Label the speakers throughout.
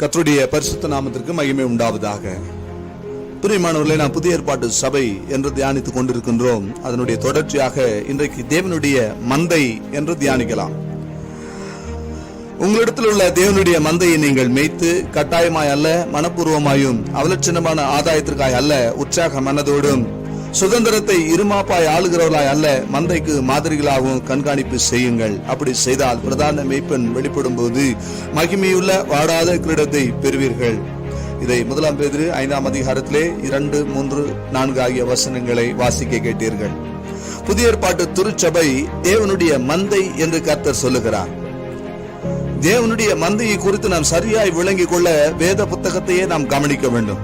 Speaker 1: கர்த்தருடைய பரிசுத்த நாமத்திற்கு மகிமை உண்டாவதாக. பிரியமானவர்களே, நாம் புதிய ஏற்பாட்டு சபை என்று தியானித்துக் கொண்டிருக்கின்றோம். அதனுடைய தொடர்ச்சியாக இன்றைக்கு தேவனுடைய மந்தை என்று தியானிக்கலாம். உங்களிடத்தில் உள்ள தேவனுடைய மந்தையை நீங்கள் மேய்த்து கட்டாயமாய் அல்ல, மனப்பூர்வமாயும் அவலட்சணமான ஆதாயத்திற்காய் அல்ல, உற்சாக மனதோடும் சுதந்திரத்தை இருமாப்பாய் ஆளுகிறவர்களாய் அல்ல, மந்தைக்கு மாதிரிகளாகவும் கண்காணிப்பு செய்யுங்கள். அப்படி செய்தால் பிரதான மேய்ப்பன் வெளிப்படும் போது மகிமையுள்ள வாடாத கிரீடத்தை பெறுவீர்கள். இதை 1 பேதுரு 5 அதிகாரத்திலே 2, 3, 4 ஆகிய வசனங்களை வாசிக்க கேட்டீர்கள். புதிய ஏற்பாட்டு திருச்சபை தேவனுடைய மந்தை என்று கர்த்தர் சொல்லுகிறார். தேவனுடைய மந்தையை குறித்து நாம் சரியாய் விளங்கிக் கொள்ள வேத புத்தகத்தையே நாம் கவனிக்க வேண்டும்.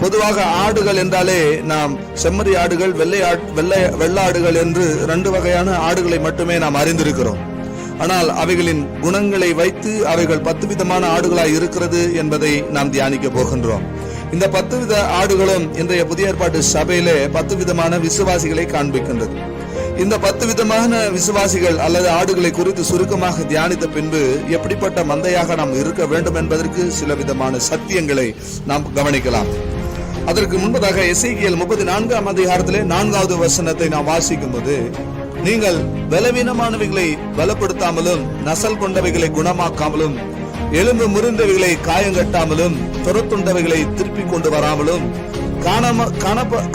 Speaker 1: பொதுவாக ஆடுகள் என்றாலே நாம் செம்மறி ஆடுகள், வெள்ளாடுகள் என்று 2 வகையான ஆடுகளை மட்டுமே நாம் அறிந்திருக்கிறோம். ஆனால் அவைகளின் குணங்களை வைத்து அவைகள் 10 விதமான ஆடுகளாய் இருக்கிறது என்பதை நாம் தியானிக்க போகின்றோம். இந்த 10 வித ஆடுகளும் இன்றைய புதிய ஏற்பாட்டு சபையிலே 10 விதமான விசுவாசிகளை காண்பிக்கின்றது. இந்த 10 விதமான விசுவாசிகள் அல்லது ஆடுகளை குறித்து சுருக்கமாக தியானித்த பின்பு எப்படிப்பட்ட மந்தையாக நாம் இருக்க வேண்டும் என்பதற்கு சில விதமான சத்தியங்களை நாம் கவனிக்கலாம். அதற்கு முன்பதாக எசேக்கியேல் 34 அதிகாரத்திலே 4வது வசனத்தை நாம் வாசிக்கும் போது, நீங்கள் பலவீனமானவைகளை பலப்படுத்தாமலும் நசல் கொண்டவைகளை குணமாக்காமலும் எலும்பு முறிந்தவைகளை காயங்கட்டாமலும் துரத்துண்டவைகளை திருப்பி கொண்டு வராமலும்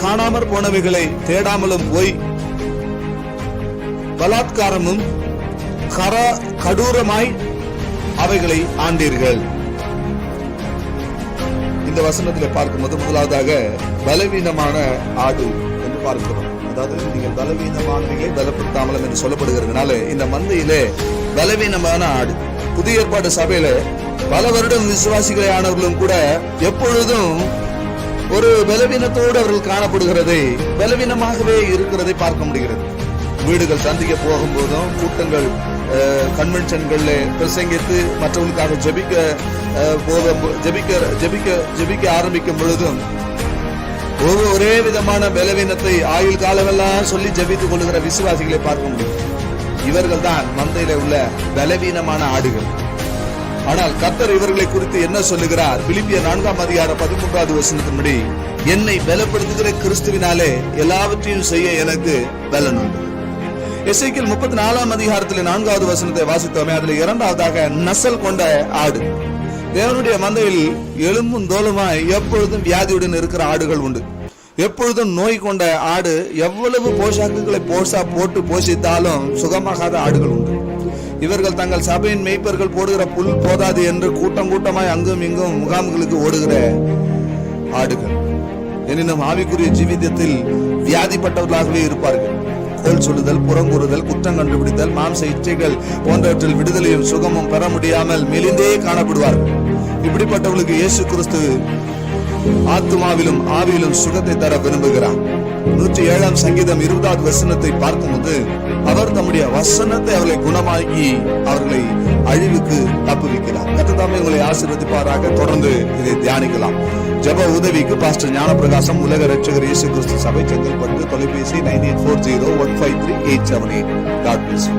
Speaker 1: காணாமற் போனவைகளை தேடாமலும் போய் பலாத்காரமும் கடூரமாய் அவைகளை ஆண்டீர்கள். இந்த வசனத்தில் பார்க்கும்போது முதலாவதாக பலவீனமான ஆடு என்று பார்க்கிறோம். அதாவது நீங்கள் பலவீனமானவைகளை பலப்படுத்தாமலும் என்று சொல்லப்படுகிறதுனால இந்த மந்தையிலே பலவீனமான ஆடு. புதிய ஏற்பாடு சபையில பல வருடம் விசுவாசிகளை ஆனவர்களும் கூட எப்பொழுதும் ஒரு பலவீனத்தோடு அவர்கள் காணப்படுகிறதை, பலவீனமாகவே இருக்கிறதை பார்க்க முடிகிறது. வீடுகள் சந்திக்க போகும்போதும், கூட்டங்கள் கன்வென்ஷன்கள்ல பிரசங்கித்து மற்றவர்களுக்காக ஜெபிக்க ஆரம்பிக்கும் பொழுதும் ஒரே விதமான பலவீனத்தை ஆயுள் காலமெல்லாம் சொல்லி ஜெபித்துக் கொள்ளுகிற விசுவாசிகளை பார்க்க முடியும். இவர்கள் தான் மந்தையில உள்ள பலவீனமான ஆடுகள். ஆனால் கர்த்தர் இவர்களை குறித்து என்ன சொல்லுகிறார்? பிலிப்பியர் 4 அதிகாரம் 13வது வசனத்தின்படி, என்னை பலப்படுத்துகிற கிறிஸ்துவினாலே எல்லாவற்றையும் செய்ய எனக்கு பலன் உண்டு. எசேக்கியேல் 34 அதிகாரத்தில் 4வது வசனத்தை வாசித்தோமே, அதில் 2வதாக நசல் கொண்ட ஆடு. தேவனுடைய மந்தையில் எலும்பும் தோலுமாய் எப்பொழுதும் வியாதியுடன் இருக்கிற ஆடுகள் உண்டு. எப்பொழுதும் நோய் கொண்ட ஆடு, எவ்வளவு போஷாக்குகளை போட்டு போஷித்தாலும் சுகமாகாத ஆடுகள் உண்டு. இவர்கள் தங்கள் சபையின் மேய்ப்பர்கள் போடுகிற புல் போதாது என்று கூட்டம் கூட்டமாய் அங்கும் இங்கும் முகாம்களுக்கு ஓடுகிற ஆடுகள். எனினும் ஆவிக்குரிய ஜீவிதத்தில் வியாதிப்பட்டவர்களாகவே இருப்பார்கள். கோல் சொல்லுதல், புறங்கூறுதல், குற்றம் கண்டுபிடித்தல், மாம்ச இச்சைகள் போன்றவற்றில் விடுதலையும் சுகமும் பெற முடியாமல் மெலிந்தே காணப்படுவார்கள். இப்படிப்பட்டவர்களுக்கு இயேசு கிறிஸ்து ஆத்துமாவிலும் ஆவியிலும் சுகத்தை தர விரும்புகிறார். 107 சங்கீதம் 20வது வசனத்தை பார்க்கும்போது, அவர் தம்முடைய வசனத்தை அவர்களை குணமாக்கி அவர்களை அழிவுக்கு தப்புவிக்கிறார். கர்த்தர் உங்களை ஆசீர்வதிப்பாராக. தொடர்ந்து இதை தியானிக்கலாம். ஜெப உதவிக்கு பாஸ்டர் ஞானப்பிரகாசம், உலக ரட்சகர் இயேசு கிறிஸ்து சபை, செங்கல்பட்டு. தொலைபேசி 9840153878. God bless you.